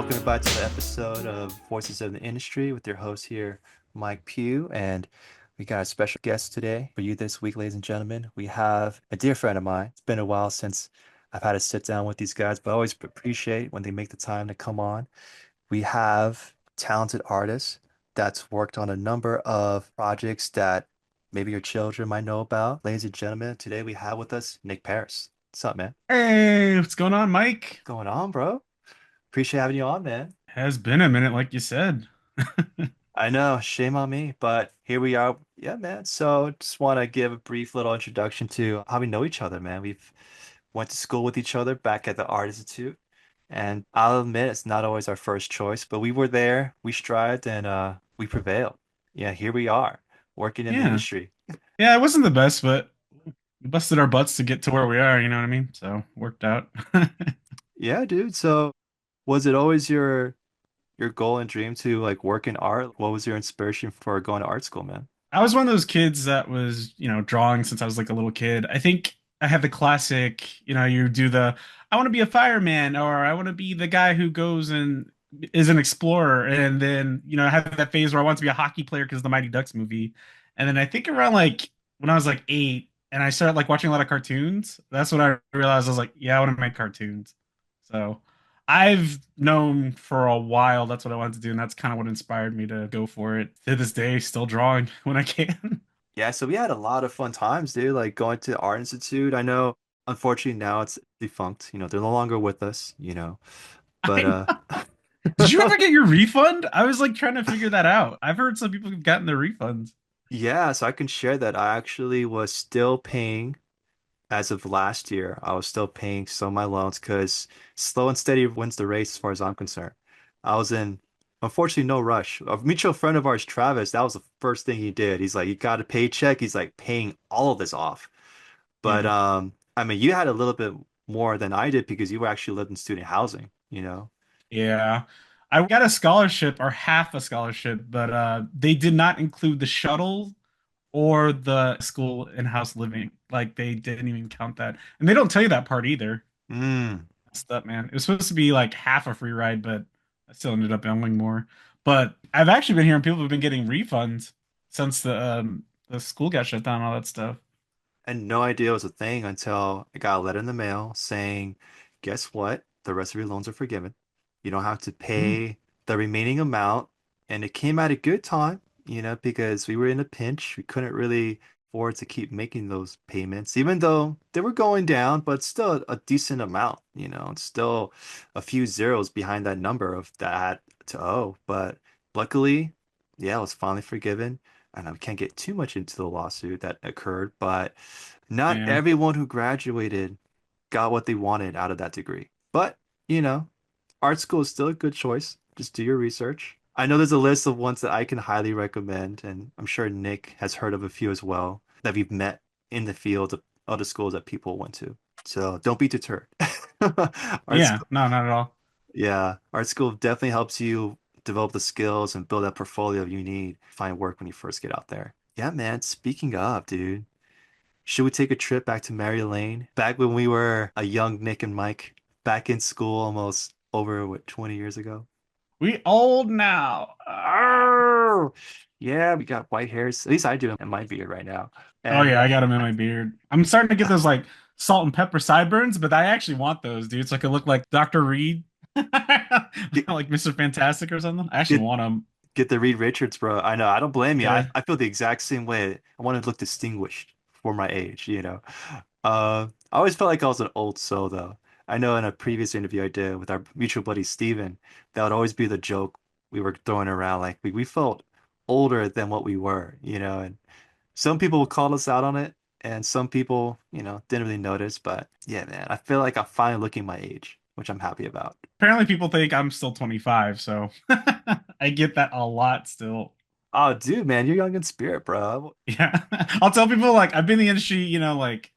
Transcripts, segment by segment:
welcome back to the episode of Voices of the Industry with your host here, Mike Pugh. And we got a special guest today for you this week, ladies and gentlemen. We have a dear friend of mine. It's been a while since I've had to sit down with these guys, but I always appreciate when they make the time to come on. We have talented artists that's worked on a number of projects that maybe your children might know about. Ladies and gentlemen, today we have with us Nic Parris. What's up, man? Hey, what's going on, Mike? What's going on, bro? Appreciate having you on, man. Has been a minute, like you said. I know, shame on me, but here we are. Yeah, man. So just want to give a brief little introduction to how we know each other, man. We've went to school with each other back at the Art Institute, and I'll admit it's not always our first choice, but we were there, we strived, and we prevailed. Yeah, here we are, working in the Yeah. industry. Yeah, it wasn't the best, but we busted our butts to get to where we are, you know what I mean? So worked out. Yeah, dude. So was it always your goal and dream to like work in art? What was your inspiration for going to art school, man? I was one of those kids that was, drawing since I was like a little kid. I think I had the classic, you do the I want to be a fireman or I want to be the guy who goes and is an explorer. And then, I had that phase where I wanted to be a hockey player because of the Mighty Ducks movie. And then I think around like when I was like 8 and I started like watching a lot of cartoons, that's when I realized I was like, yeah, I want to make cartoons. So I've known for a while that's what I wanted to do, and that's kind of what inspired me to go for it. To this day, still drawing when I can. Yeah, so we had a lot of fun times, dude, like going to Art Institute. I know, unfortunately, now it's defunct. They're no longer with us. But I Did you ever get your refund? I was like trying to figure that out. I've heard some people have gotten their refunds. yeah, so I can share that I actually was still paying as of last year. I was still paying some of my loans because slow and steady wins the race as far as I'm concerned. I was in, unfortunately, no rush. A mutual friend of ours, Travis, that was the first thing he did. He's like, you got a paycheck. He's like paying all of this off. But Yeah. I mean, you had a little bit more than I did because you were actually lived in student housing. Yeah. I got a scholarship or half a scholarship, but they did not include the shuttle or the school in-house living. Like they didn't even count that. And they don't tell you that part either. Mm. Messed up, man. It was supposed to be like half a free ride, but I still ended up owing more. But I've actually been hearing people have been getting refunds since the school got shut down and all that stuff. And no idea it was a thing until I got a letter in the mail saying, guess what? The rest of your loans are forgiven. You don't have to Mm. pay the remaining amount. And it came at a good time, because we were in a pinch. We couldn't really afford to keep making those payments, even though they were going down, but still a decent amount. It's still a few zeros behind that number of that I had to owe. But luckily, yeah, I was finally forgiven. And I can't get too much into the lawsuit that occurred, but not Yeah. everyone who graduated got what they wanted out of that degree. But, art school is still a good choice. Just do your research. I know there's a list of ones that I can highly recommend, and I'm sure Nick has heard of a few as well that we've met in the field of other schools that people went to. So don't be deterred. Art Yeah. school, No, not at all. yeah, art school definitely helps you develop the skills and build that portfolio you need to find work when you first get out there. Yeah, man. Speaking of, dude. Should we take a trip back to Mary Lane? Back when we were a young Nick and Mike, back in school almost over, what, 20 years ago? We old now. Oh, yeah, we got white hairs. At least I do in my beard right now. Oh And yeah, I got them in my beard. I'm starting to get those like salt and pepper sideburns, but I actually want those, dude. So I could look like Dr. Reed, get like Mr. Fantastic or something. I actually get want them. get the Reed Richards, bro. I know. I don't blame you. I, Yeah. I feel the exact same way. I want to look distinguished for my age. I always felt like I was an old soul, though. I know in a previous interview I did with our mutual buddy Steven, that would always be the joke we were throwing around. Like we felt older than what we were. And some people would call us out on it, and some people, didn't really notice. But yeah, man, I feel like I'm finally looking my age, which I'm happy about. Apparently people think I'm still 25, so I get that a lot still. Oh, dude, man, you're young in spirit, bro. Yeah. I'll tell people like I've been in the industry, like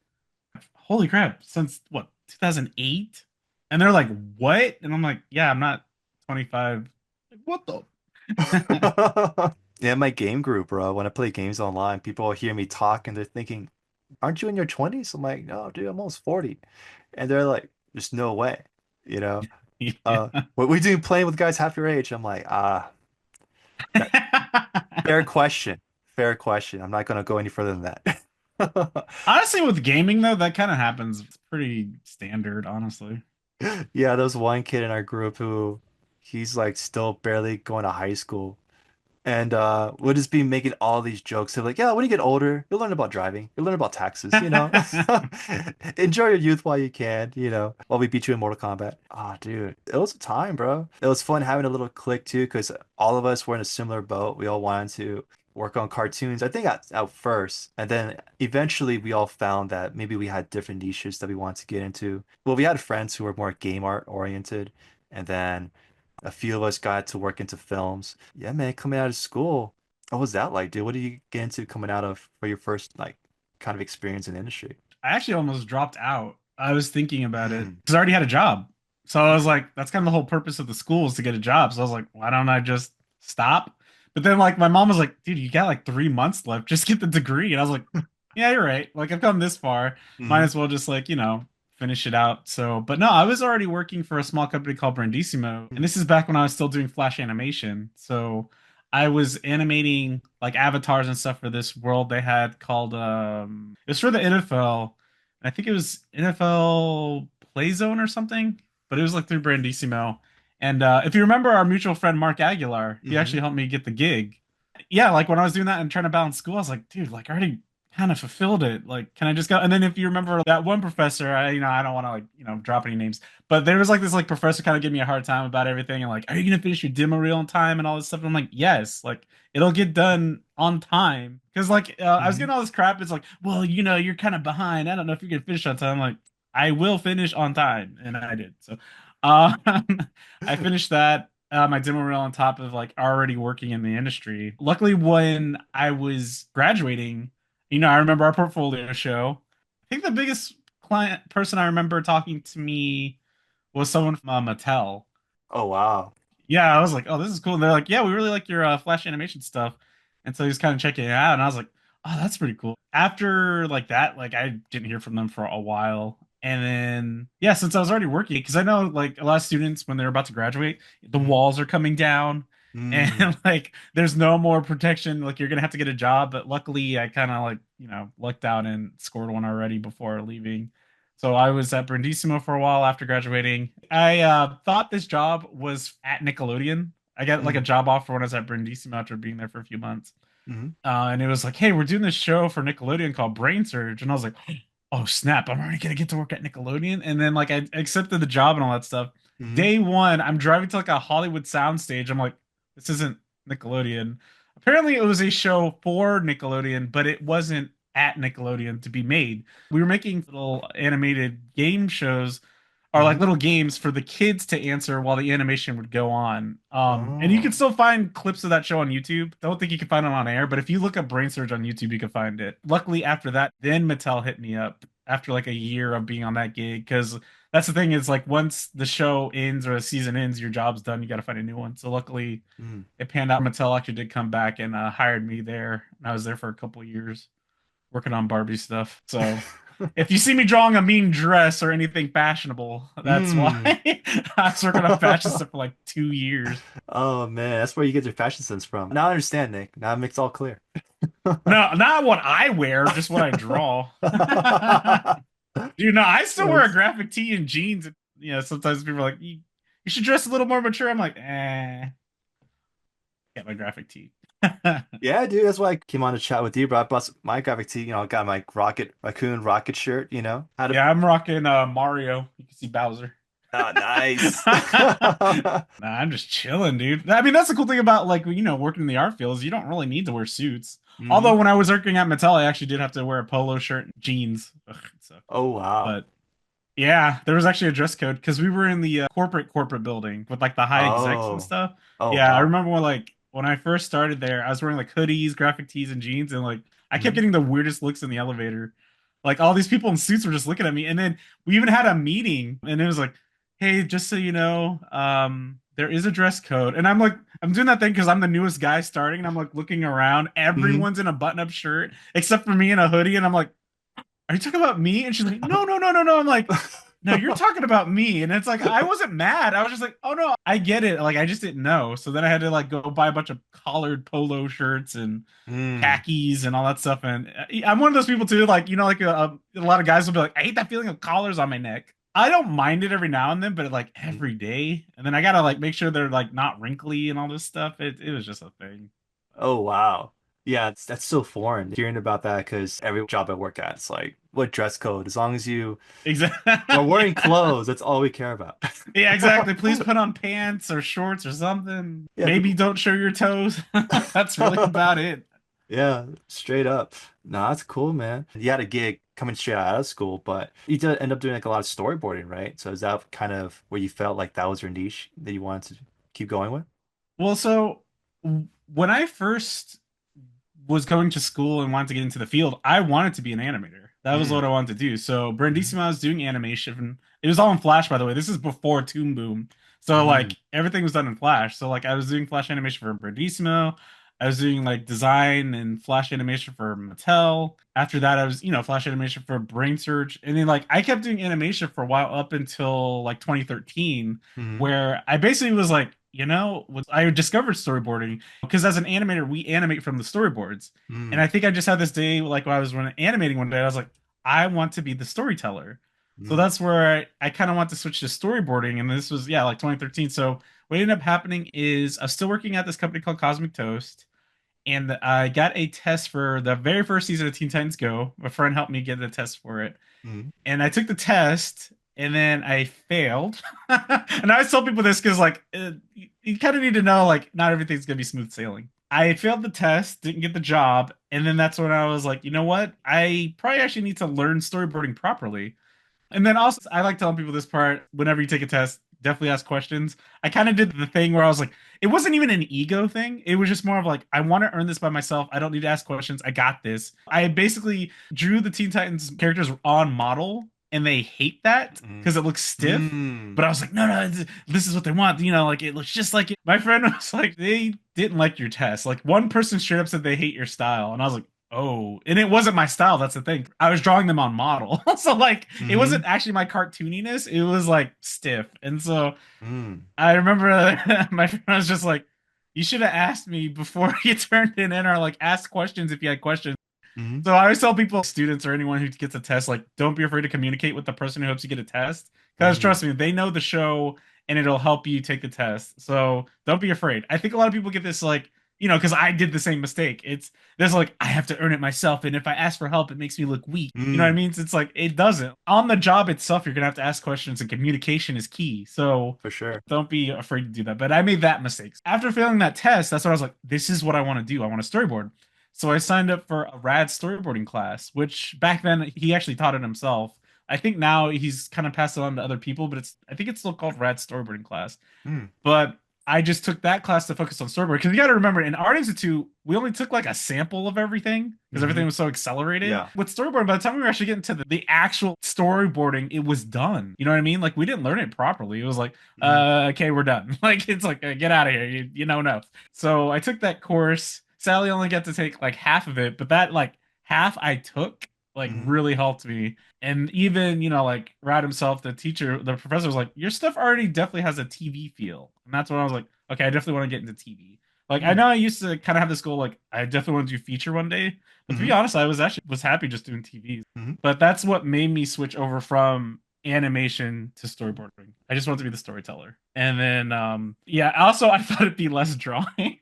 holy crap, since what, 2008? And they're like, "What?" And I'm like, "Yeah, I'm not 25." Like, what the? Yeah, my game group, bro. When I play games online, people hear me talk and they're thinking, aren't you in your 20s? I'm like, no, dude, I'm almost 40. And they're like, there's no way, you know? Yeah. What we do playing with guys half your age? I'm like, that fair question. Fair question. I'm not gonna go any further than that. Honestly, with gaming though, that kind of happens. It's pretty standard, honestly. Yeah, there was one kid in our group who he's like still barely going to high school. And we'll just be making all these jokes of like, yeah, when you get older, you'll learn about driving, you'll learn about taxes, you know. Enjoy your youth while you can, you know, while we beat you in Mortal Kombat. Ah, dude, it was a time, bro. It was fun having a little clique too, because all of us were in a similar boat. We all wanted to work on cartoons, I think at first. And then eventually we all found that maybe we had different niches that we wanted to get into. Well, we had friends who were more game art oriented, and then a few of us got to work into films. Yeah, man, coming out of school, what was that like, dude? What did you get into coming out of for your first like kind of experience in the industry? I actually almost dropped out. I was thinking about it Mm. because I already had a job. So I was like, that's kind of the whole purpose of the school is to get a job. So I was like, why don't I just stop? But then like my mom was like, dude, you got like 3 months left. Just get the degree. And I was like, yeah, you're right. Like I've come this far. Might Hmm. as well just like, finish it out. So, but no, I was already working for a small company called Brandissimo. And this is back when I was still doing Flash animation. So I was animating like avatars and stuff for this world they had called it was for the NFL. I think it was NFL Play Zone or something, but it was like through Brandissimo. And if you remember our mutual friend Mark Aguilar, he Hmm. actually helped me get the gig. Yeah, like when I was doing that and trying to balance school, I was like, dude, like I already kind of fulfilled it. Like, can I just go? And then if you remember that one professor, I don't want to like, drop any names, but there was like this like professor kind of giving me a hard time about everything and like, are you gonna finish your demo reel on time and all this stuff? And I'm like, yes, like it'll get done on time. Because like I was Hmm. getting all this crap. It's like, well, you're kind of behind. I don't know if you're gonna finish on time. I'm like, I will finish on time, and I did. So, uh, I finished that my demo reel on top of like already working in the industry. Luckily, when I was graduating, I remember our portfolio show. I think the biggest client person I remember talking to me was someone from Mattel. Oh wow. Yeah, I was like, oh, this is cool. And they're like, yeah, we really like your Flash animation stuff. And so he was kind of checking it out, and I was like, oh, that's pretty cool. After like that, like I didn't hear from them for a while. And then yeah, since I was already working, because I know like a lot of students when they're about to graduate, the Hmm. walls are coming down Mm. and like there's no more protection. Like you're gonna have to get a job. But luckily I kind of like, lucked out and scored one already before leaving. So I was at Brandissimo for a while after graduating. I thought this job was at Nickelodeon. I got like a Mm. job offer when I was at Brandissimo after being there for a few months. Hmm. And it was like, hey, we're doing this show for Nickelodeon called Brain Surge. And I was like, oh, snap, I'm already going to get to work at Nickelodeon. And then like I accepted the job and all that stuff. Hmm. Day one, I'm driving to like a Hollywood soundstage. I'm like, this isn't Nickelodeon. Apparently, it was a show for Nickelodeon, but it wasn't at Nickelodeon to be made. We were making little animated game shows or like Hmm. little games for the kids to answer while the animation would go on. And you can Oh. still find clips of that show on YouTube. Don't think you can find it on air, but if you look up Brain Surge on YouTube, you can find it. Luckily, after that, then Mattel hit me up after like a year of being on that gig because that's the thing is like once the show ends or the season ends, your job's done. You got to find a new one. So luckily, Mm. it panned out. Mattel actually did come back and hired me there, and I was there for a couple of years working on Barbie stuff. So if you see me drawing a mean dress or anything fashionable, that's why Mm. I was working on fashion stuff for like 2 years. Oh man, that's where you get your fashion sense from. Now I understand, Nick. Now it makes all clear. No, not what I wear, just what I draw. Dude, no, I still wear a That's- graphic tee and jeans. Sometimes people are like, you should dress a little more mature. I'm like, get my graphic tee. Yeah, dude, that's why I came on to chat with you, bro. I brought my graphic tee, I got my raccoon rocket shirt, Had a Yeah, I'm rocking Mario. You can see Bowser. nice. Nah, I'm just chilling, dude. I mean, that's the cool thing about like working in the art field is you don't really need to wear suits. Although Hmm. when I was working at Mattel, I actually did have to wear a polo shirt and jeans. Ugh, it sucked. Oh wow. But yeah, there was actually a dress code because we were in the corporate building with like the high execs and Oh. stuff. Oh Yeah, I wow. remember when I first started there, I was wearing like hoodies, graphic tees, and jeans, and like I kept Hmm. getting the weirdest looks in the elevator. Like all these people in suits were just looking at me, and then we even had a meeting, and it was like, "Hey, just so you know, there is a dress code." And I'm doing that thing because I'm the newest guy starting, and I'm like looking around. Hmm. Everyone's in a button-up shirt except for me in a hoodie, and I'm like, "Are you talking about me?" And she's like, "No, no, no, no, no." I'm like, no, you're talking about me. And it's like, I wasn't mad. I was just like, oh no, I get it. Like, I just didn't know. So then I had to like go buy a bunch of collared polo shirts and Mm, khakis and all that stuff. And I'm one of those people too, like, like a lot of guys will be like, I hate that feeling of collars on my neck. I don't mind it every now and then, but like mm. every day. And then I gotta like make sure they're like not wrinkly and all this stuff. It was just a thing. Oh wow. Yeah, that's so foreign hearing about that because every job I work at, it's like, what dress code? As long as you Exactly. are wearing Yeah. clothes, that's all we care about. Yeah, exactly. Please put on pants or shorts or something. Yeah, Maybe people. don't show your toes. That's really about it. Yeah, straight up. No, that's cool, man. You had a gig coming straight out of school, but you did end up doing like a lot of storyboarding, right? So is that kind of where you felt like that was your niche that you wanted to keep going with? Well, so when I first was going to school and wanted to get into the field, I wanted to be an animator. That was what Mm, I wanted to do. So mm, Brandissima was doing animation. It was all in Flash, by the way. This is before Toon Boom. So mm, like everything was done in Flash. So like I was doing Flash animation for Brandissimo. I was doing like design and Flash animation for Mattel. After that, I was, Flash animation for Brain Surge. And then like I kept doing animation for a while up until like 2013, mm, where I basically was like, I discovered storyboarding because as an animator, we animate from the storyboards. And I mm, think I just had this day, like when I was animating one day, I was like, I want to be the storyteller. So mm, that's where I kind of want to switch to storyboarding. And this was, yeah, like 2013. So what ended up happening is I was still working at this company called Cosmic Toast. And I got a test for the very first season of Teen Titans Go. My friend helped me get a test for it, mm, and I took the test and then I failed. And I always tell people this because like you kind of need to know like not everything's gonna be smooth sailing. I failed the test, didn't get the job, and then that's when I was like, you know what? I probably actually need to learn storyboarding properly. And then also, I like telling people this part whenever you take a test, definitely ask questions. I kind of did the thing where I was like, it wasn't even an ego thing. It was just more of like, I want to earn this by myself. I don't need to ask questions. I got this. I basically drew the Teen Titans characters on model, and they hate that mm, because it looks stiff. mm, But I was like, no, no, this is what they want. Like it looks just like it. My friend was like, they didn't like your test. Like one person straight up said they hate your style. And I was like, oh, and it wasn't my style. That's the thing. I was drawing them on model. So like it mm, wasn't actually my cartooniness. It was like stiff. And so mm, I remember my friend was just like, you should have asked me before you turned it in or like ask questions if you had questions. mm, So I always tell people, students or anyone who gets a test, like, don't be afraid to communicate with the person who helps you get a test. Because mm, trust me, they know the show and it'll help you take the test. So don't be afraid. I think a lot of people get this, like, because I did the same mistake. There's like, I have to earn it myself. And if I ask for help, it makes me look weak. You know what I mm, mean? It's like, it doesn't. On the job itself, you're going to have to ask questions and communication is key. So for sure. don't be afraid to do that. But I made that mistake. After failing that test, that's what I was like, this is what I want to do. I want to storyboard. So I signed up for a rad storyboarding class, which back then he actually taught it himself. I think now he's kind of passed it on to other people, but I think it's still called rad storyboarding class. Mm, But I just took that class to focus on storyboard because you got to remember in Art Institute we only took like a sample of everything because mm, everything was so accelerated. yeah. With storyboarding, by the time we were actually getting to the actual storyboarding, it was done. You know what I mean? Like we didn't learn it properly. It was like, Mm, okay, we're done. Like it's like get out of here. You know enough. So I took that course. Sally only got to take like half of it, but that like half I took like mm, really helped me. And even, like Rad himself, the teacher, the professor was like, your stuff already definitely has a TV feel. And that's when I was like, okay, I definitely want to get into TV. Like I mm, know I used to kind of have this goal, like I definitely want to do feature one day. But to be mm, honest, I was happy just doing TV. mm, But that's what made me switch over from animation to storyboarding. I just wanted to be the storyteller. And then yeah, also I thought it'd be less drawing.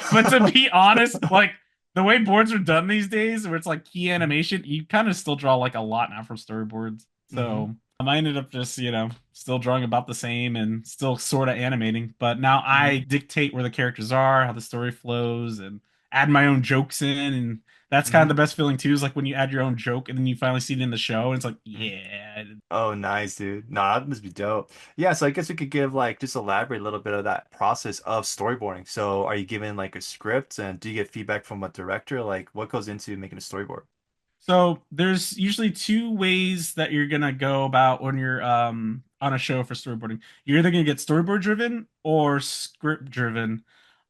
But to be honest, like the way boards are done these days, where it's like key animation, you kind of still draw like a lot now from storyboards. mm, So I ended up just, still drawing about the same and still sort of animating. But now I mm, dictate where the characters are, how the story flows, and add my own jokes in. And that's kind of mm, the best feeling too, is like when you add your own joke and then you finally see it in the show, and it's like, mm. yeah. Oh, nice, dude. No, that must be dope. Yeah, so I guess we could give like just elaborate a little bit of that process of storyboarding. So are you given like a script and do you get feedback from a director? Like what goes into making a storyboard? So there's usually two ways that you're gonna go about when you're on a show for storyboarding. You're either gonna get storyboard driven or script driven.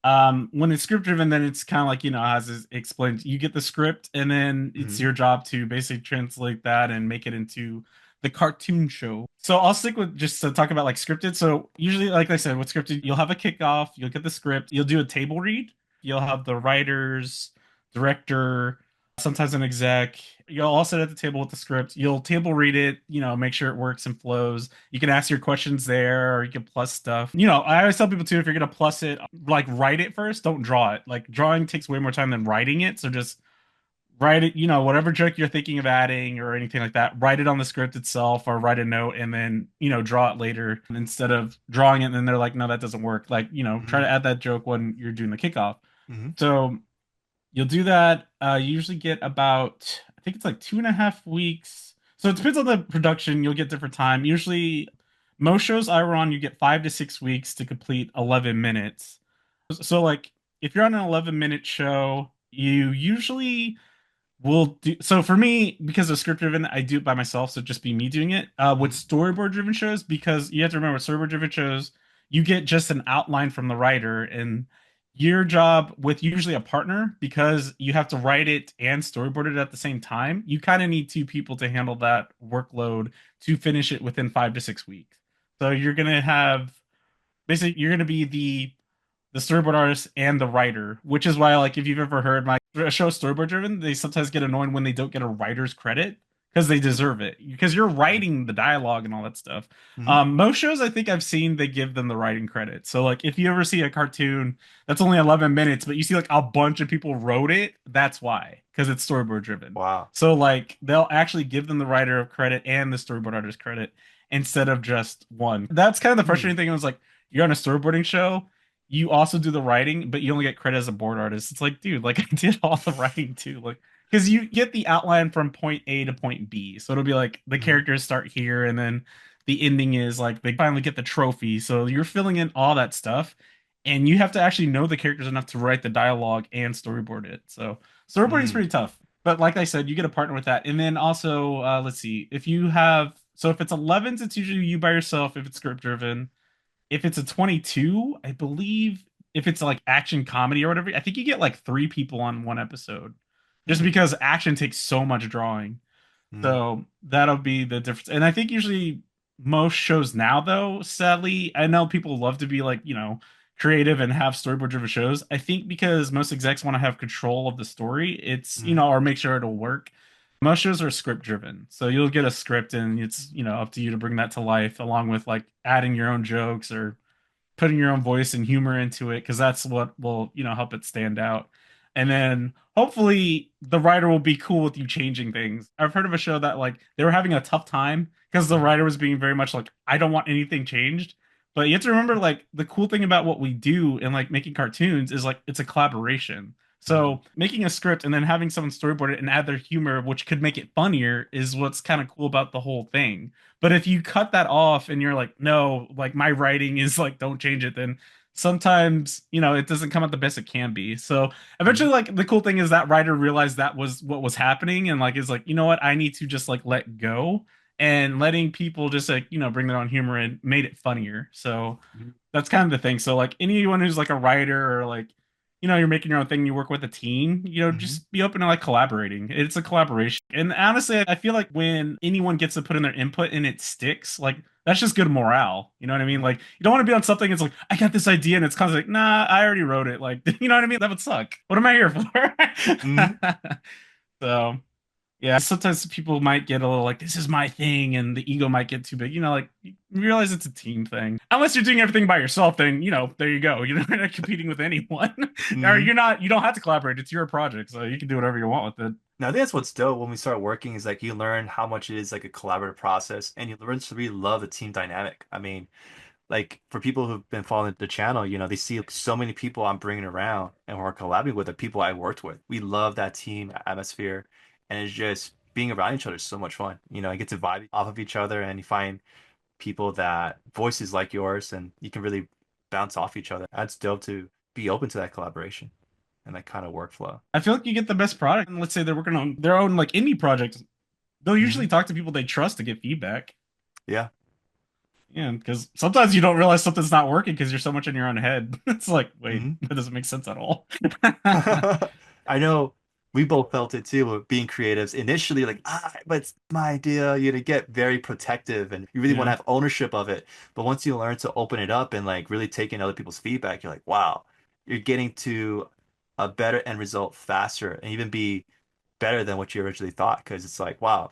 When it's script driven, then it's kind of like, as is explained, you get the script and then it's Mm, your job to basically translate that and make it into the cartoon show. So I'll stick with just to talk about like scripted. So usually, like I said, with scripted, you'll have a kickoff, you'll get the script, you'll do a table read, you'll have the writers, director, sometimes an exec. You'll all sit at the table with the script. You'll table read it, make sure it works and flows. You can ask your questions there, or you can plus stuff. I always tell people too, if you're gonna plus it, like write it first, don't draw it. Like drawing takes way more time than writing it. So just write it, whatever joke you're thinking of adding or anything like that, write it on the script itself or write a note and then, draw it later instead of drawing it and then they're like, no, that doesn't work. Like, try Hmm. to add that joke when you're doing the kickoff. Hmm. So you'll do that. You usually get about, I think it's like 2.5 weeks. So it depends on the production. You'll get different time. Usually, most shows I run, you get 5 to 6 weeks to complete 11 minutes. So, like, if you're on an 11-minute show, you usually will do. So for me, because of script driven, I do it by myself. So just be me doing it. With Hmm. storyboard driven shows, because you have to remember, storyboard driven shows, you get just an outline from the writer, and your job with usually a partner, because you have to write it and storyboard it at the same time. You kind of need two people to handle that workload to finish it within 5 to 6 weeks. So you're gonna have basically you're gonna be the storyboard artist and the writer, which is why, like, if you've ever heard my a show storyboard driven, they sometimes get annoyed when they don't get a writer's credit because they deserve it because you're writing the dialogue and all that stuff. Hmm. Most shows I think I've seen they give them the writing credit. So like if you ever see a cartoon that's only 11 minutes, but you see like a bunch of people wrote it, that's why because it's storyboard driven. Wow. So like they'll actually give them the writer of credit and the storyboard artist credit instead of just one. That's kind of the Hmm. frustrating thing. It was like you're on a storyboarding show, you also do the writing, but you only get credit as a board artist. It's like, dude, like I did all the writing too. Like, because you get the outline from point A to point B. So it'll be like the Hmm. characters start here, and then the ending is like they finally get the trophy. So you're filling in all that stuff, and you have to actually know the characters enough to write the dialogue and storyboard it. So storyboarding is Hmm. pretty tough. But like I said, you get a partner with that. And then also, let's see, if you have, so if it's 11s, it's usually you by yourself if it's script driven. If it's a 22, I believe if it's like action comedy or whatever, I think you get like three people on one episode just Hmm. because action takes so much drawing. Hmm. So that'll be the difference. And I think usually most shows now, though, sadly, I know people love to be like, creative and have storyboard driven shows. I think because most execs want to have control of the story, it's, Hmm. or make sure it'll work. Most shows are script driven. So you'll get a script and it's, up to you to bring that to life along with like adding your own jokes or putting your own voice and humor into it because that's what will help it stand out. And then hopefully the writer will be cool with you changing things. I've heard of a show that like they were having a tough time because the Hmm. writer was being very much like, I don't want anything changed. But you have to remember like the cool thing about what we do and like making cartoons is like it's a collaboration. Hmm. So making a script and then having someone storyboard it and add their humor, which could make it funnier, is what's kind of cool about the whole thing. But if you cut that off and you're like, no, like my writing is like, don't change it, then sometimes, it doesn't come out the best it can be. So Hmm. eventually, like the cool thing is that writer realized that was what was happening and like is like, you know what, I need to just like let go and letting people just like, bring their own humor and made it funnier. So that's kind of the thing. So like anyone who's like a writer or like, you're making your own thing, you work with a team, Hmm. just be open to like collaborating. It's a collaboration. And honestly, I feel like when anyone gets to put in their input and it sticks, like that's just good morale. You know what I mean? Like you don't want to be on something, it's like, I got this idea and it's kind of like, nah, I already wrote it. Like, you know what I mean? That would suck. What am I here Hmm. for? So yeah, sometimes people might get a little like, this is my thing, and the ego might get too big. Like, you realize it's a team thing. Unless you're doing everything by yourself, then, there you go. You're not competing with anyone. Or Hmm. you don't have to collaborate. It's your project, so you can do whatever you want with it. Now, I think that's what's dope when we start working is like you learn how much it is like a collaborative process and you learn to really love the team dynamic. I mean, like for people who've been following the channel, they see like, so many people I'm bringing around and who are collaborating with the people I worked with. We love that team atmosphere, and it's just being around each other is so much fun. I get to vibe off of each other, and you find people that voices like yours, and you can really bounce off each other. That's dope to be open to that collaboration and that kind of workflow. I feel like you get the best product. And let's say they're working on their own like indie project. They'll Hmm. usually talk to people they trust to get feedback. Yeah. Yeah, because sometimes you don't realize something's not working because you're so much in your own head. It's like, wait, Hmm. that doesn't make sense at all. I know we both felt it too with being creatives. Initially, like, but it's my idea. You know, get very protective and you really want to Yeah, have ownership of it. But once you learn to open it up and like really take in other people's feedback, you're like, wow, you're getting to a better end result faster and even be better than what you originally thought. Because it's like, wow,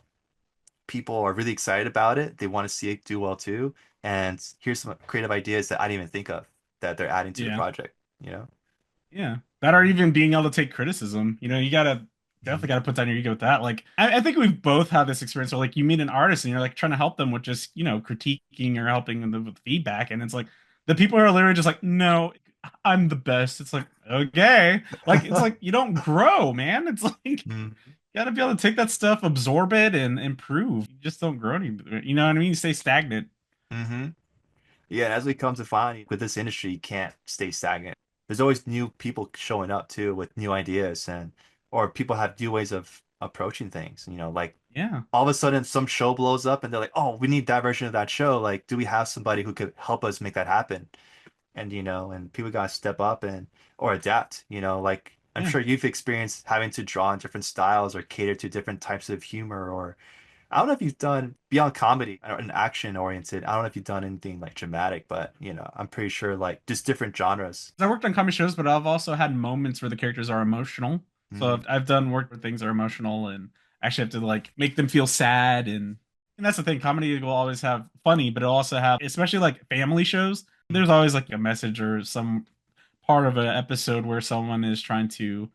people are really excited about it. They want to see it do well too. And here's some creative ideas that I didn't even think of that they're adding to the yeah, project, you know? yeah. That or even being able to take criticism. You gotta definitely Mhm. gotta put down your ego with that. Like, I think we've both had this experience where like you meet an artist and you're like trying to help them with just critiquing or helping them with feedback, and it's like the people are literally just like, no, I'm the best. It's like okay, like it's like you don't grow, man. It's like you Mhm. gotta be able to take that stuff, absorb it, and improve. You just don't grow any. You know what I mean? You stay stagnant. Mhm. Yeah, and as we come to find with this industry, you can't stay stagnant. There's always new people showing up too with new ideas and or people have new ways of approaching things. You know, like Yeah. all of a sudden some show blows up and they're like, oh, we need that version of that show. Like, do we have somebody who could help us make that happen? And and people gotta step up and or adapt, like I'm Yeah. sure you've experienced having to draw in different styles or cater to different types of humor or I don't know if you've done beyond comedy or an action oriented. I don't know if you've done anything like dramatic, but I'm pretty sure like just different genres. I worked on comedy shows, but I've also had moments where the characters are emotional. So Mm, I've done work where things are emotional and actually have to like make them feel sad. And that's the thing. Comedy will always have funny, but it'll also have, especially like family shows, mm, there's always like a message or some part of an episode where someone is trying to,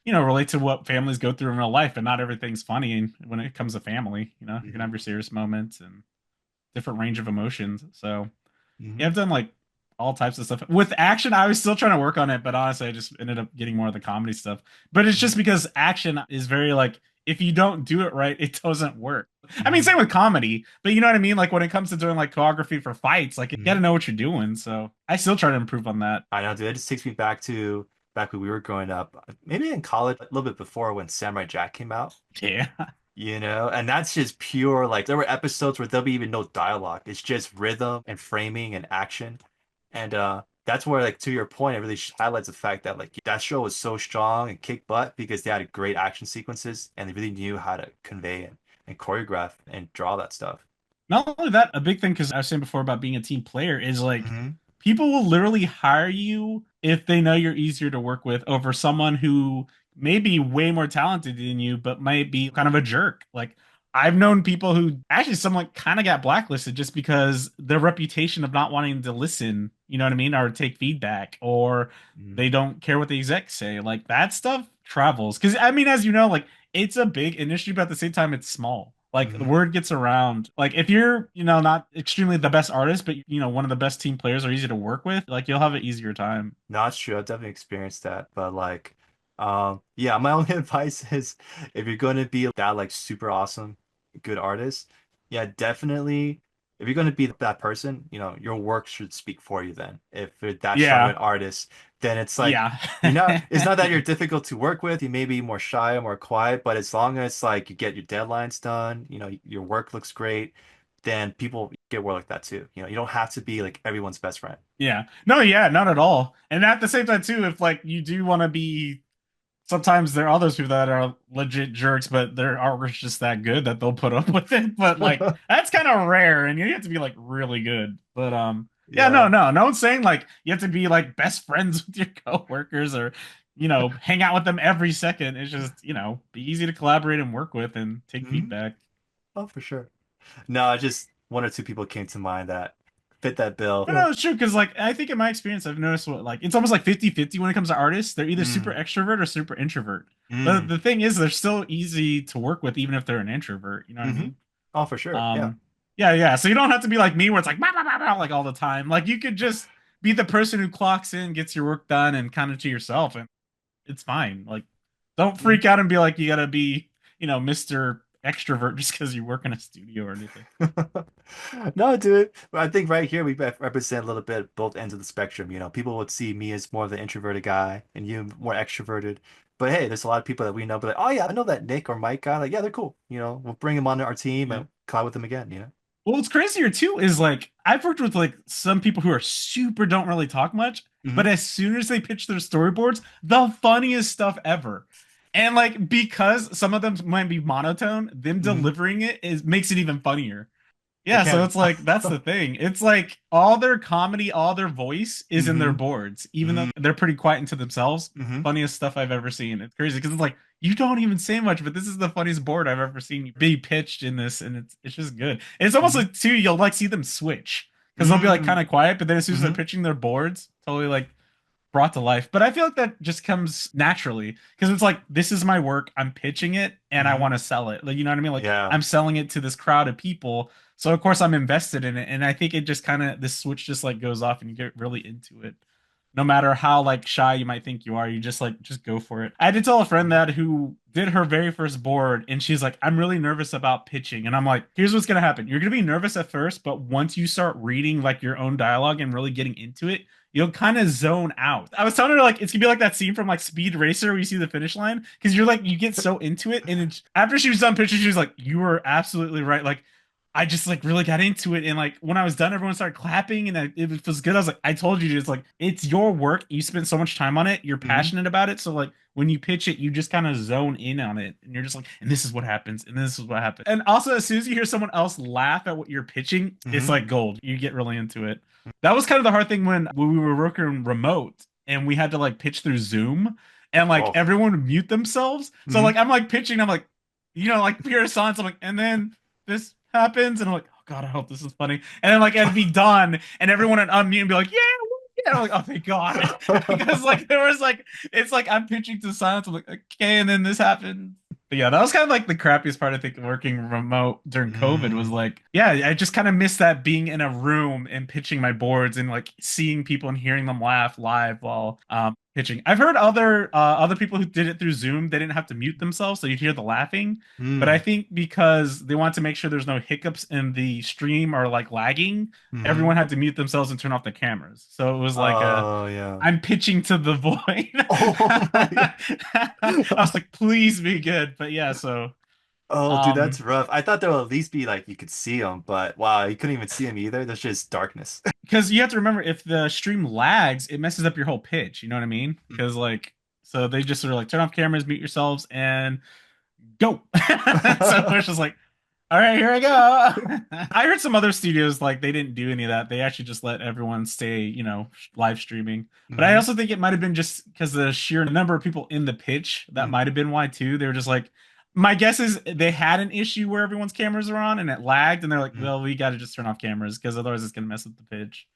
relate to what families go through in real life. And not everything's funny. And when it comes to family, you can have mhm, your serious moments and different range of emotions. So yeah, mhm, I've done like all types of stuff. With action, I was still trying to work on it, but honestly, I just ended up getting more of the comedy stuff. But it's just mhm, because action is very like if you don't do it right, it doesn't work. I mean, same mhm, with comedy, but you know what I mean? Like when it comes to doing like choreography for fights, like you gotta mhm. know what you're doing. So I still try to improve on that. I know, dude. It just takes me back to back when we were growing up, maybe in college, a little bit before when Samurai Jack came out. Yeah. And that's just pure, like, there were episodes where there'll be even no dialogue. It's just rhythm and framing and action. And that's where, like, to your point, it really highlights the fact that, like, that show was so strong and kick butt because they had great action sequences and they really knew how to convey and choreograph and draw that stuff. Not only that, a big thing, because I was saying before about being a team player, is like Hmm. people will literally hire you if they know you're easier to work with over someone who may be way more talented than you, but might be kind of a jerk. Like I've known people who actually someone kind of got blacklisted just because their reputation of not wanting to listen, you know what I mean, or take feedback, or Hmm. they don't care what the execs say. Like that stuff travels. Because I mean, as you know, like it's a big industry, but at the same time, it's small. Like the Hmm. word gets around. Like if you're, not extremely the best artist, but one of the best team players are easy to work with, like you'll have an easier time. No, it's true. I've definitely experienced that. But like, yeah, my only advice is if you're going to be that like super awesome, good artist, yeah, definitely. If you're going to be that person, your work should speak for you then. If you're that strong of Yeah. an artist, then it's like, Yeah. it's not that you're difficult to work with. You may be more shy or more quiet, but as long as like you get your deadlines done, your work looks great, then people get work like that too. You don't have to be like everyone's best friend. Yeah. No, yeah, not at all. And at the same time too, if like you do want to be sometimes there are those people that are legit jerks, but their artwork's just that good that they'll put up with it. But like that's kind of rare, and you have to be like really good. But yeah, no, Yeah. no, no one's saying like you have to be like best friends with your coworkers or hang out with them every second. It's just be easy to collaborate and work with and take Mhm. feedback. Oh, for sure. No, just one or two people came to mind that fit that bill. But no, it's true because like I think in my experience, I've noticed what like it's almost like 50-50 when it comes to artists. They're either super Mm, extrovert or super introvert. But mm, the thing is, they're still easy to work with, even if they're an introvert. You know what I hmm. mean? Oh, for sure. Yeah. Um, yeah, yeah. So you don't have to be like me, where it's like blah, blah, blah, blah, like all the time. Like you could just be the person who clocks in, gets your work done, and kind of to yourself, and it's fine. Like, don't freak Mhm. out and be like you gotta be, Mister Extrovert just because you work in a studio or anything. No, dude. But I think right here we represent a little bit both ends of the spectrum. People would see me as more of the introverted guy and you more extroverted. But hey, there's a lot of people that we know, be like, oh yeah, I know that Nick or Mike guy. Like, yeah, they're cool. We'll bring them on our team Yeah. and collab with them again. Well, what's crazier too is like I've worked with like some people who are super don't really talk much, but Hmm. as soon as they pitch their storyboards, the funniest stuff ever. And like because some of them might be monotone, them Hmm. delivering it is makes it even funnier. They Yeah, so can't. it's like that's the thing. It's like all their comedy, all their voice is in their Hmm. boards, even though Hmm. they're pretty quiet into themselves. Hmm. Funniest stuff I've ever seen. It's crazy because it's like you don't even say much, but this is the funniest board I've ever seen be pitched in this, and it's just good. And it's almost Hmm. like too, you'll like see them switch because they'll be like kind Hmm. of quiet, but then as soon as they're Hmm. pitching their boards, totally like brought to life. But I feel like that just comes naturally because it's like this is my work. I'm pitching it and I Hmm. want to sell it. Like you know what I mean? Like Yeah. I'm selling it to this crowd of people. So of course I'm invested in it. And I think it just kind of this switch just like goes off and you get really into it. No matter how like shy you might think you are, you just like just go for it. I did tell a friend Mhm. that who did her very first board and she's like, I'm really nervous about pitching. And I'm like, here's what's gonna happen. You're gonna be nervous at first, but once you start reading like your own dialogue and really getting into it, you'll kind of zone out. I was telling her like it's gonna be like that scene from like Speed Racer where you see the finish line because you're like you get so into it, and after she was done pitching, she was like, "You were absolutely right." Like I just like really got into it, and like when I was done, everyone started clapping, and it was good. I was like, "I told you, it's like it's your work. You spent so much time on it. You're Mhm. passionate about it. So like when you pitch it, you just kind of zone in on it, and you're just like, and this is what happens, and this is what happened. And also, as soon as you hear someone else laugh at what you're pitching, it's Mhm. like gold. You get really into it. That was kind of the hard thing when we were working remote and we had to like pitch through Zoom and like Oh. everyone would mute themselves. So Mhm. like I'm like pitching, I'm like, like pure silence. I'm like, and then this happens, and I'm like, oh god, I hope this is funny. And then like it'd be done, and everyone would unmute and be like, yeah. Yeah, I'm like, oh thank God. Because like there was like it's like I'm pitching to silence. I'm like, okay, and then this happened. But yeah, that was kind of like the crappiest part, I think, working remote during COVID was Mm. like, yeah, I just kind of missed that being in a room and pitching my boards and like seeing people and hearing them laugh live while pitching. I've heard other people who did it through Zoom, they didn't have to mute themselves, so you'd hear the laughing. But I Mm. think because they want to make sure there's no hiccups in the stream or like lagging, Mhm. everyone had to mute themselves and turn off the cameras. So it was like a Oh yeah. I'm pitching to the void. Oh my I God. was like, please be good. But yeah, so Oh, dude, that's um rough. I thought there would at least be like you could see them, but wow, you couldn't even see them either. There's just darkness. because you have to remember if the stream lags, it messes up your whole pitch. You know what I mean? Because like so they just sort of like turn off cameras, mute yourselves, and go. So it's just like, all right, here I go. I heard some other studios like they didn't do any of that. They actually just let everyone stay, live streaming. But I Hmm. also think it might have been just because the sheer number of people in the pitch. That Hmm. might have been why too. They were just like, my guess is they had an issue where everyone's cameras are on and it lagged, and they're like, well, we got to just turn off cameras because otherwise it's gonna mess up the pitch.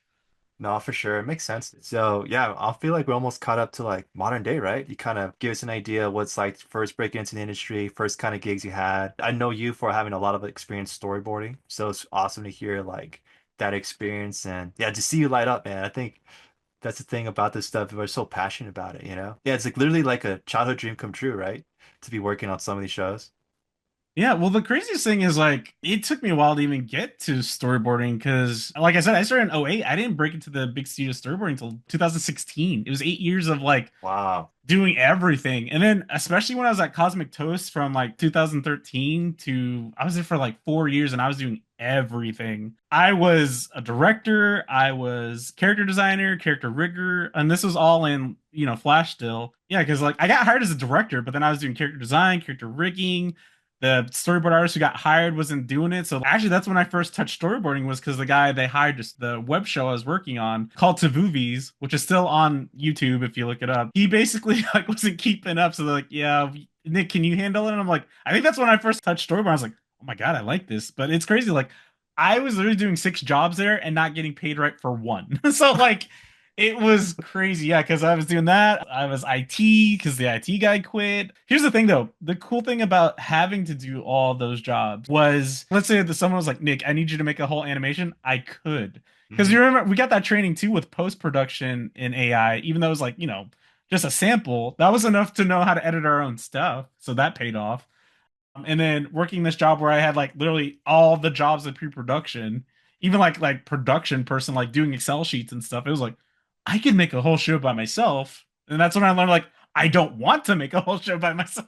No, for sure. It makes sense. So yeah, I feel like we're almost caught up to like modern day, right? You kind of give us an idea of what's like first break into the industry, first kind of gigs you had. I know you for having a lot of experience storyboarding, so it's awesome to hear like that experience and yeah, to see you light up, man. I think that's the thing about this stuff. We're so passionate about it, you know? Yeah, it's like literally like a childhood dream come true, right? To be working on some of these shows. Yeah, well, the craziest thing is like it took me a while to even get to storyboarding because, like I said, I started in '08. I didn't break into the big studio storyboarding until 2016. It was 8 years of like Wow. doing everything. And then, especially when I was at Cosmic Toast from like 2013 to I was there for like 4 years and I was doing everything. I was a director, I was character designer, character rigger, and this was all in, Flash still. Yeah, because like I got hired as a director, but then I was doing character design, character rigging. The storyboard artist who got hired wasn't doing it. So actually that's when I first touched storyboarding was because the guy they hired just the web show I was working on called To Movies, which is still on YouTube if you look it up. He basically like wasn't keeping up. So they're like, yeah, Nick, can you handle it? And I'm like, I think that's when I first touched storyboard. I was like, oh my God, I like this. But it's crazy. Like I was literally doing 6 jobs there and not getting paid right for one. So like it was crazy, yeah, because I was doing that. I was IT because the IT guy quit. Here's the thing, though. The cool thing about having to do all those jobs was, let's say that someone was like, Nick, I need you to make a whole animation. I could. Because Hmm. you remember, we got that training too with post production in AI, even though it was like, just a sample. That was enough to know how to edit our own stuff. So that paid off. And then working this job where I had like literally all the jobs in pre-production, even like production person like doing Excel sheets and stuff. It was like I can make a whole show by myself, and that's when I learned like I don't want to make a whole show by myself.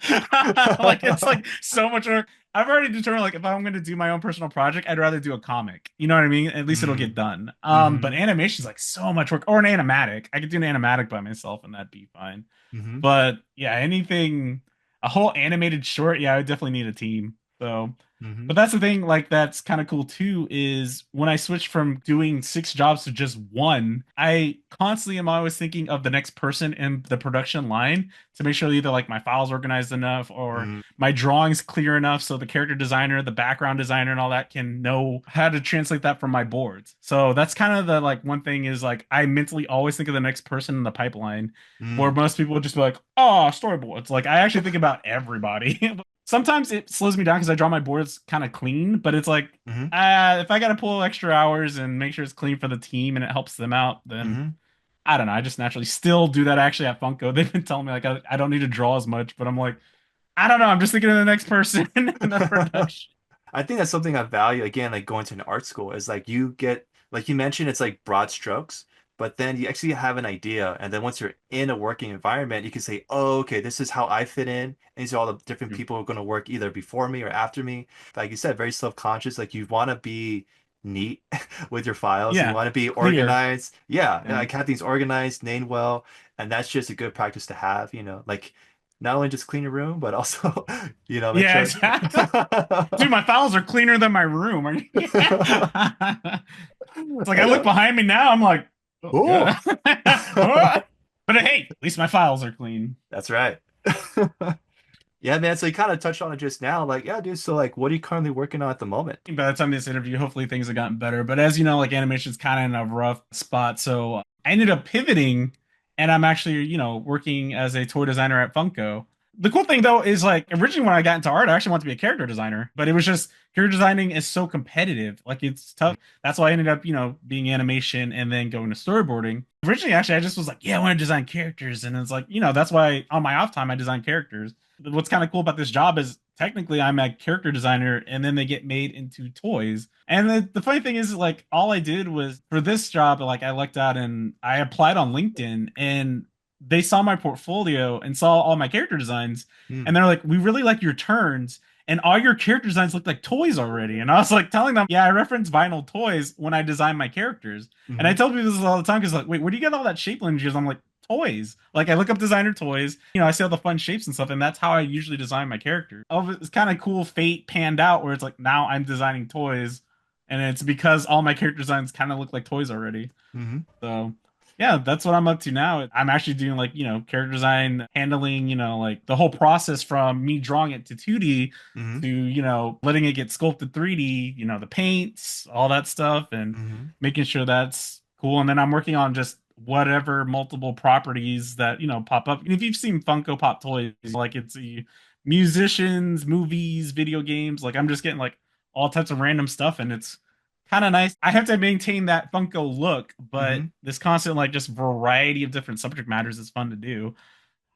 Like it's like so much work. I've already determined like if I'm going to do my own personal project, I'd rather do a comic. You know what I mean? At least it'll Hmm. get done. But Hmm. animation's like so much work, or an animatic. I could do an animatic by myself, and that'd be fine. Hmm. But yeah, anything. a whole animated short, yeah, I would definitely need a team. So, Mm-hmm. but that's the thing, like that's kind of cool too, is when I switched from doing six jobs to just one, I constantly am always thinking of the next person in the production line to make sure either like my files organized enough or Mm-hmm. my drawings clear enough so the character designer, the background designer, and all that can know how to translate that from my boards. So that's kind of the like one thing is like I mentally always think of the next person in the pipeline where Mm-hmm. most people would just be like, oh, storyboards. Like I actually think about everybody. Sometimes it slows me down because I draw my boards kind of clean, but it's like Mm-hmm. if I got to pull extra hours and make sure it's clean for the team and it helps them out, then Mm-hmm. I don't know. I just naturally still do that actually at Funko. They've been telling me like I don't need to draw as much, but I'm like, I don't know. I'm just thinking of the next person in the production. I think that's something I value again, like going to an art school is like you get, like you mentioned, it's like broad strokes, but then you actually have an idea. And then once you're in a working environment, you can say, oh, okay, this is how I fit in. And these are all the different people who are going to work either before me or after me. Like you said, very self-conscious. Like you want to be neat with your files. You Yeah, want to be clear. organized. Yeah, Yeah. like have things organized, named well. And that's just a good practice to have, like not only just clean your room, but also, make Yeah, sure. exactly. Dude, my files are cleaner than my room. Are you... It's like I look Yeah. behind me now, I'm like, oh Oh, god. But hey, at least my files are clean. that's right. Yeah, man. So you kind of touched on it just now. Like, yeah, dude. So, like, what are you currently working on at the moment? By the time of this interview, hopefully things have gotten better. But as you know, like animation's kind of in a rough spot. So I ended up pivoting and I'm actually, working as a toy designer at Funko. The cool thing though is like originally when I got into art, I actually wanted to be a character designer, but it was just character designing is so competitive. Like it's tough. That's why I ended up, being animation and then going to storyboarding. Originally, actually, I just was like, yeah, I want to design characters. And it's like, that's why on my off time I design characters. What's kind of cool about this job is technically I'm a character designer and then they get made into toys. And the funny thing is like all I did was for this job, like I lucked out and I applied on LinkedIn and they saw my portfolio and saw all my character designs Mm, and they're like, we really like your turns. And all your character designs look like toys already. And I was like telling them, yeah, I reference vinyl toys when I design my characters. And I hmm tell people this all the time because like, wait, where do you get all that shape lineage? I'm like, toys. Like I look up designer toys, I see all the fun shapes and stuff, and that's how I usually design my character. Oh, it's kind of cool. Fate panned out where it's like now I'm designing toys, and it's because all my character designs kind of look like toys already. hmm So yeah, that's what I'm up to now. I'm actually doing like, character design, handling, like the whole process from me drawing it to 2D hmm to, letting it get sculpted 3D, the paints, all that stuff, and hmm making sure that's cool. And then I'm working on just whatever multiple properties that, pop up. And if you've seen Funko Pop toys, like it's the musicians, movies, video games, like I'm just getting like all types of random stuff and it's kind of nice. I have to maintain that Funko look, but hmm this constant like just variety of different subject matters is fun to do.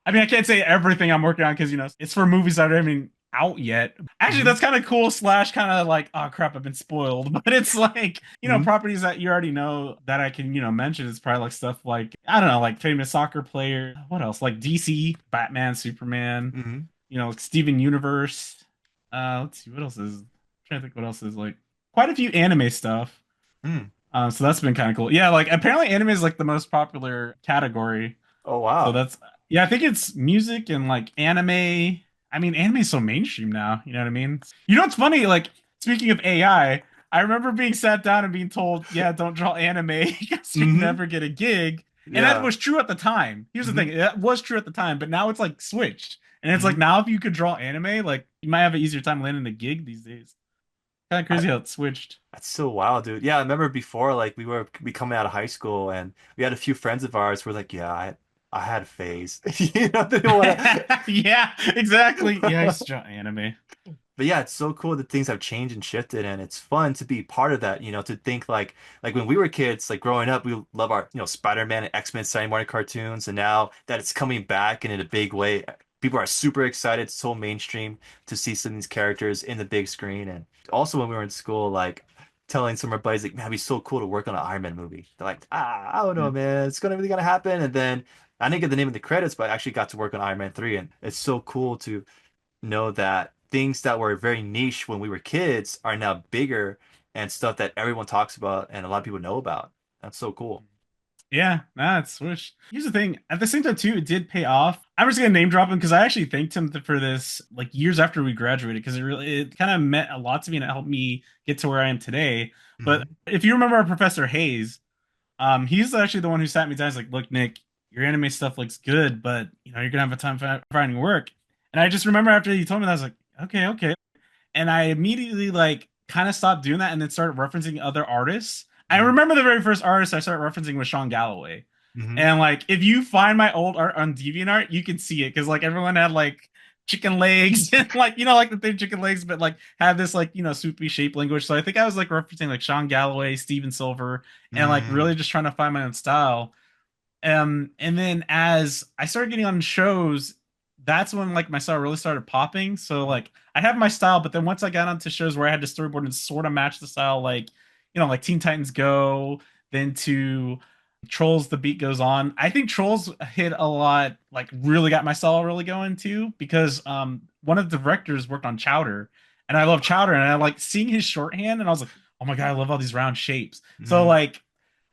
I mean, I can't say everything I'm working on because it's for movies that aren't even out yet. Actually, hmm that's kind of cool. Slash, kind of like, oh crap, I've been spoiled. But it's like hmm properties that you already know that I can mention. It's probably like stuff like I don't know, like famous soccer player. What else? Like DC, Batman, Superman. hmm Like Steven Universe. Let's see what else is. I'm trying to think what else is like quite a few anime stuff. Mm. So that's been kind of cool. Yeah, like apparently anime is like the most popular category. Oh, So wow. that's yeah, I think it's music and like anime. I mean, anime is so mainstream now. You know what I mean? What's funny? Like speaking of I remember being sat down and being told, "Yeah, don't draw anime because you hmm never get a gig." And that Yeah. was true at the time. Here's the hmm thing: that was true at the time, but now it's like switched. And it's like hmm now if you could draw anime, like you might have an easier time landing a gig these days. Kind of crazy how it switched. That's so wild, dude. Yeah, I remember before, like we coming out of high school, and we had a few friends of ours who were like, "Yeah, I had a phase." They didn't want Yeah, exactly. Yeah, I to. used to draw anime. But yeah, it's so cool that things have changed and shifted, and it's fun to be part of that. To think like when we were kids, like growing up, we love our Spider-Man and X-Men Saturday morning cartoons, and now that it's coming back and in a big way, people are super excited. It's so mainstream to see some of these characters in the big screen, and also when we were in school, like telling some of our buddies, like, man, it'd be so cool to work on an Iron Man movie. They're like, I don't know, man, it's gonna really gonna happen, and then. I didn't get the name of the credits, but I actually got to work on Iron Man 3, and it's so cool to know that things that were very niche when we were kids are now bigger and stuff that everyone talks about and a lot of people know about. That's so cool. Yeah, nah, it's swoosh. Here's the thing. At the same time, too, it did pay off. I'm just gonna name drop him because I actually thanked him for this like years after we graduated because it kind of meant a lot to me and it helped me get to where I am today. But Hmm. if you remember our Professor Hayes, he's actually the one who sat me down. He's like, "Look, Nick, your anime stuff looks good, but you're gonna have a time finding work." And I just remember after he told me that, I was like, "Okay, okay." And I immediately like kind of stopped doing that and then started referencing other artists. I Hmm. remember the very first artist I started referencing was Sean Galloway. Hmm. And like if you find my old art on DeviantArt, you can see it because like everyone had like chicken legs and like like the thin chicken legs, but like had this like swoopy shape language. So I think I was like referencing like Sean Galloway, Steven Silver, and like really Hmm. just trying to find my own style. And then as I started getting on shows, that's when like my style really started popping. So like I have my style, but then once I got onto shows where I had to storyboard and sort of match the style, like like Teen Titans Go, then to Trolls, the beat goes on. I think Trolls hit a lot, like really got my style really going too, because one of the directors worked on Chowder, and I love Chowder, and I like seeing his shorthand, and I was like, oh my god, I love all these round shapes. So Hmm. like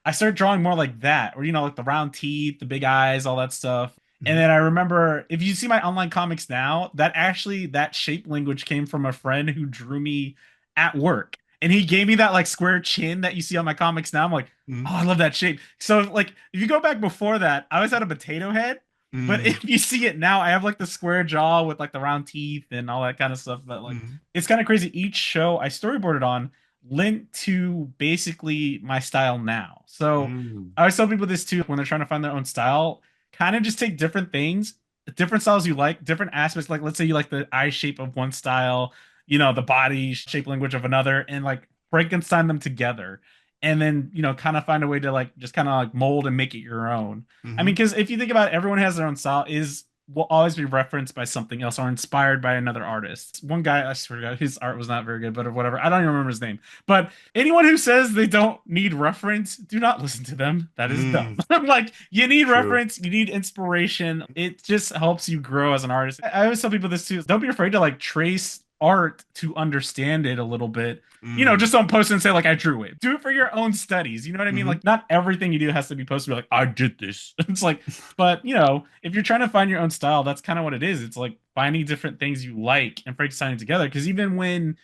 I started drawing more like that, or like the round teeth, the big eyes, all that stuff. And Hmm. then I remember if you see my online comics now, that shape language came from a friend who drew me at work. And he gave me that like square chin that you see on my comics now. I'm like, Hmm. oh, I love that shape. So like if you go back before that, I always had a potato head. But Hmm. if you see it now, I have like the square jaw with like the round teeth and all that kind of stuff. But like Hmm. it's kind of crazy. Each show I storyboarded on linked to basically my style now. So Hmm. I always tell people this too when they're trying to find their own style. Kind of just take different things, different styles you like, different aspects. Like let's say you like the eye shape of one style, the body shape language of another, and like Frankenstein them together. And then, kind of find a way to like just kind of like mold and make it your own. I Hmm. mean, because if you think about it, everyone has their own style, is will always be referenced by something else or inspired by another artist. One guy, I swear to God, his art was not very good, but whatever. I don't even remember his name. But anyone who says they don't need reference, do not listen to them. That is dumb. Hmm. Like, you need True. reference, you need inspiration. It just helps you grow as an artist. I always tell people this too. Don't be afraid to like trace art to understand it a little bit. Hmm. Just don't post and say like I drew it. Do it for your own studies. You know what I mean? Hmm. Like not everything you do has to be posted to be like I did this. It's like, but if you're trying to find your own style, that's kind of what it is. It's like finding different things you like and Frankensteining together. Because even when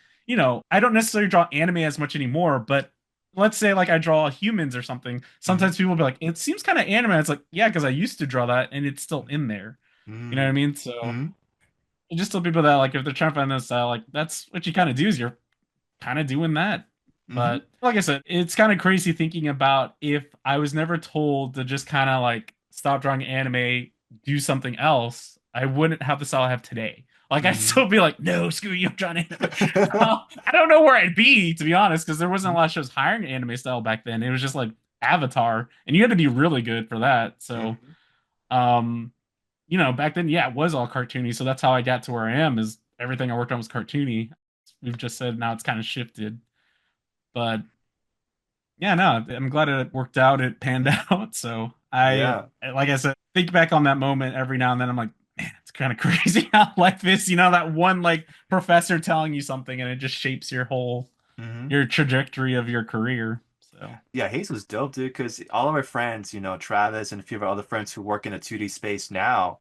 I don't necessarily draw anime as much anymore, but let's say like I draw humans or something. Hmm. Sometimes people will be like, it seems kind of anime. It's like, yeah, because I used to draw that and it's still in there. You know what I Hmm. mean? So Hmm. I just tell people that like if they're trying to find their style, like that's what you kind of do is you're kind of doing that. Hmm. But like I said, it's kind of crazy thinking about if I was never told to just kind of like stop drawing anime, do something else, I wouldn't have the style I have today. Like I'd Hmm. still be like, no, screw you, I'm drawing anime. I don't know where I'd be to be honest, because there wasn't a lot of shows hiring anime style back then. It was just like Avatar, and you had to be really good for that. So, Hmm. um, back then, yeah, it was all cartoony. So that's how I got to where I am. Is everything I worked on was cartoony. We've just said now it's kind of shifted, but yeah, no, I'm glad it worked out. It panned out. So Yeah. like I said, think back on that moment every now and then. I'm like, man, it's kind of crazy how like this, that one like professor telling you something and it just shapes Hmm. your trajectory of your career. So Yeah, Hayes was dope, dude, because all of our friends, Travis and a few of our other friends who work in a 2D space now,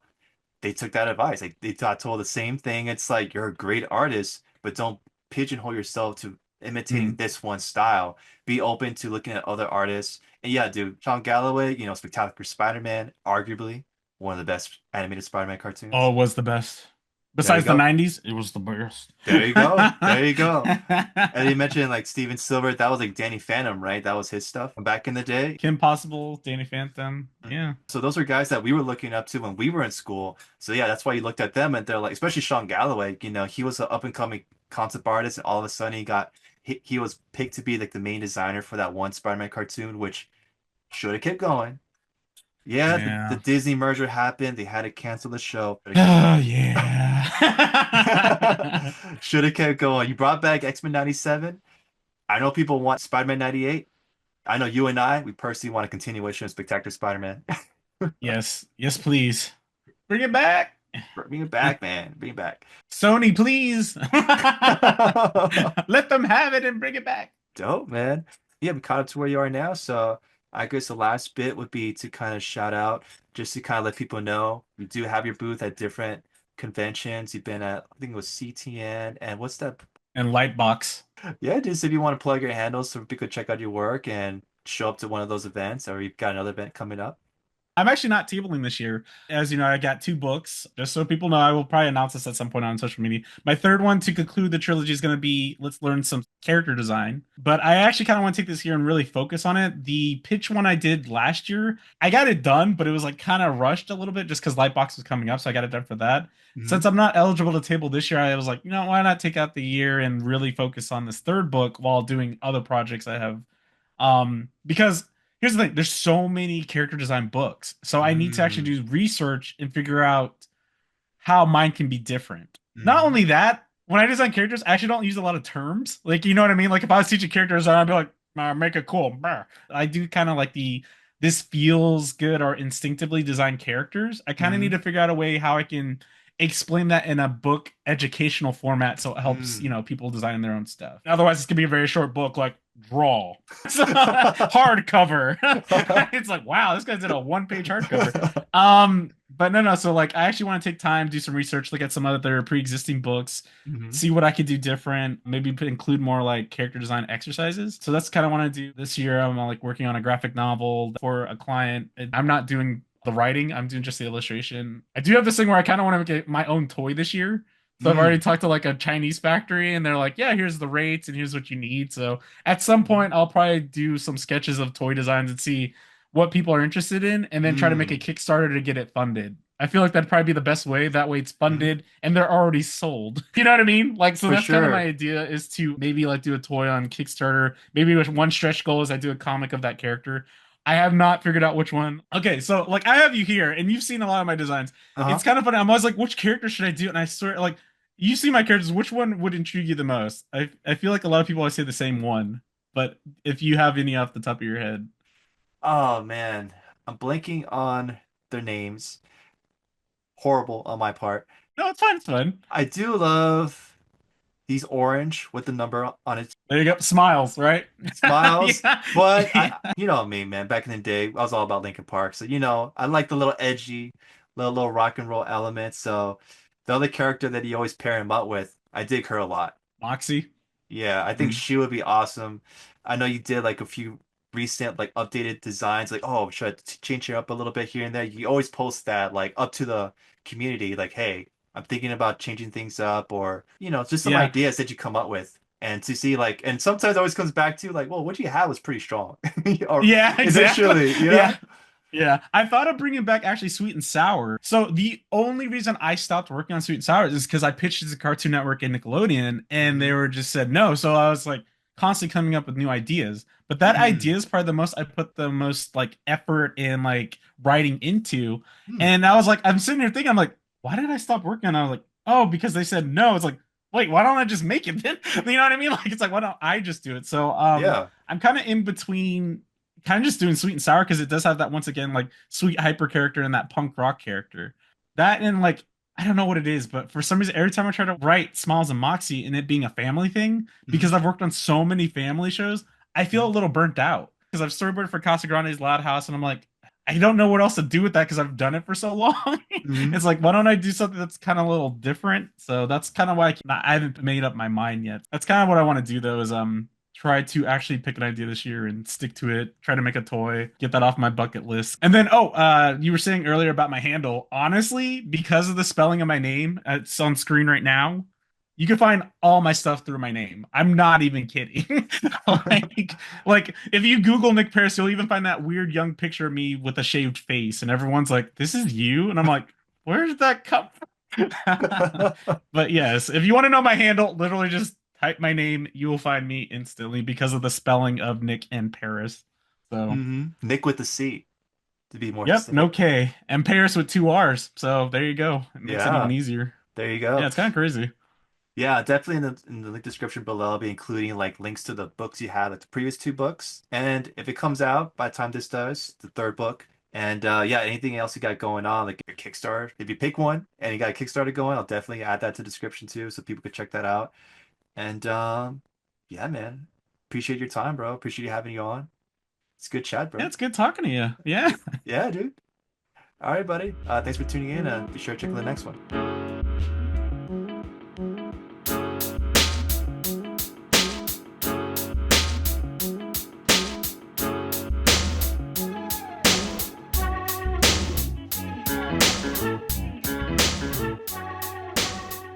they took that advice. Like they got told the same thing. It's like you're a great artist, but don't pigeonhole yourself to imitating mm. this one style. Be open to looking at other artists. And yeah, dude, Sean Galloway, Spectacular Spider-Man, arguably one of the best animated Spider-Man Oh, cartoons. it was the best. There you Besides the go. 90s, it was the best. There you go. There you go. And you mentioned like Steven Silver, that was like Danny Phantom, right? That was his stuff back in the day. Kim Possible, Danny Phantom. Mhm. Yeah. So those are guys that we were looking up to when we were in school. So yeah, that's why you looked at them and they're like, especially Sean Galloway, he was an up and coming concept artist, and all of a sudden he was picked to be like the main designer for that one Spider-Man cartoon, which should have kept going. Yeah, the Yeah. Disney merger happened. They had to cancel the show. Should have kept Oh, going. yeah. Should have kept going. You brought back X-Men 97. I know people want Spider-Man 98. I know you and I, we personally want a continuation of Spectacular Spider-Man. Yes. Yes, please. Bring it back. Bring it back, man. Bring it back. Sony, please. Let them have it and bring it back. Dope, man. Yeah, we caught up to where you are now. So I guess the last bit would be to kind of shout out, just to kind of let people know you do have your booth at different conventions. You've been at, I think it was CTN, and what's that? And Lightbox. Yeah, just if you want to plug your handles so people could check out your work and show up to one of those events, or you've got another event coming up. I'm actually not tabling this year. As you know, I got two books. Just so people know, I will probably announce this at some point on social media. My third one to conclude the trilogy is going to be Let's Learn Some Character Design. But I actually kind of want to take this year and really focus on it. The pitch one I did last year, I got it done, but it was like kind of rushed a little bit just because Lightbox was coming up. So I got it done for that. Hmm. Since I'm not eligible to table this year, I was like, why not take out the year and really focus on this third book while doing other projects I have because here's the thing, there's so many character design books. So I need to actually Mm. do research and figure out how mine can be different. Not Hmm. only that, when I design characters, I actually don't use a lot of terms. Like, you know what I mean? Like if I was teaching character design, I'd be like, make it cool. I do kind of like the this feels good or instinctively designed characters. I kind of need Hmm. to figure out a way how I can explain that in a book educational format so it helps, Mm. people design their own stuff. Otherwise, it's gonna be a very short book like draw. Hardcover. It's like, wow, this guy did a one-page hardcover. But no, no. So like, I actually want to take time, do some research, look at some other pre-existing books, Hmm. see what I could do different. Maybe include more like character design exercises. So that's kind of what I do this year. I'm like working on a graphic novel for a client. I'm not doing the writing. I'm doing just the illustration. I do have this thing where I kind of want to make my own toy this year. So I've already Mm. talked to like a Chinese factory and they're like, yeah, here's the rates and here's what you need. So at some Mm. point, I'll probably do some sketches of toy designs and see what people are interested in and then try to make a Mm. Kickstarter to get it funded. I feel like that'd probably be the best way. That way it's Hmm. funded and they're already sold. You know what I mean? Like, so For that's kind of my sure. idea is to maybe like do a toy on Kickstarter. Maybe with one stretch goal is I do a comic of that character. I have not figured out which one. Okay, so like I have you here and you've seen a lot of my designs. It's Uh-huh. kind of funny. I'm always like, which character should I do? And I swear, like, you see my characters, which one would intrigue you the most? I feel like a lot of people always say the same one, but if you have any off the top of your head. Oh man, I'm blanking on their names. Horrible on my part. No, it's fine, it's fine. I do love these orange with the number on its There you go. Smiles, right? smiles, Yeah. but Yeah. you know me, man. Back in the day, I was all about Linkin Park, so I like the little edgy, little rock and roll elements. So the other character that he always pair him up with, I dig her a lot. Moxie. Yeah, I think Mm. she would be awesome. I know you did like a few recent like updated designs, like, oh, should I change it up a little bit here and there? You always post that like up to the community, like, hey, I'm thinking about changing things up, or just some Yeah. ideas that you come up with. And to see like, and sometimes it always comes back to like, well, what you had was pretty strong, or Yeah, exactly. initially, Yeah. Yeah, I thought of bringing back actually Sweet and Sour. So the only reason I stopped working on Sweet and Sour is because I pitched it to Cartoon Network and Nickelodeon, and they Hmm. were just said no. So I was like constantly coming up with new ideas. But that idea Hmm. is probably the most I put the most like effort and like writing into. Hmm. And I was like, I'm sitting here thinking, I'm like, why did I stop working on it? I was like, oh, because they said no. It's like, wait, why don't I just make it then? You know what I mean? Like it's like, why don't I just do it? So Yeah. I'm kind of in between kind of just doing sweet and sour because it does have that once again like sweet hyper character and that punk rock character. That and like I don't know what it is, but for some reason every time I try to write Smiles and Moxie and it being a family thing, because Hmm. I've worked on so many family shows, I feel a little burnt out because I've storyboarded for Casa Grande's Loud House and I'm like I don't know what else to do with that because I've done it for so long. Hmm. It's like, why don't I do something that's kind of a little different? So that's kind of why I haven't made up my mind yet. That's kind of what I want to do though, is try to actually pick an idea this year and stick to it. Try to make a toy, get that off my bucket list. And then, you were saying earlier about my handle. Honestly, because of the spelling of my name, it's on screen right now. You can find all my stuff through my name. I'm not even kidding. like, like if you Google Nic Parris, you'll even find that weird young picture of me with a shaved face, and everyone's like, "This is you," and I'm like, "Where did that come from?" But yes, if you want to know my handle, literally just type my name. You will find me instantly because of the spelling of Nick and Paris. So, Nick with the C, to be more yep, no specific. K and Paris with two R's. So there you go. It makes it even Yeah, easier. there you Yeah, go. it's kind of crazy. Yeah, definitely in the link description below, I'll be including like links to the books you had, like the previous two books. And if it comes out by the time this does, the third book. And yeah, anything else you got going on, like your Kickstarter. If you pick one and you got a Kickstarter going, I'll definitely add that to the description too, so people could check that out. And yeah, man. Appreciate your time, bro. Appreciate you having you on. It's a good chat, Yeah, bro. it's good talking to you. Yeah. Yeah, dude. All right, buddy. Thanks for tuning in. Be sure to check out the next one.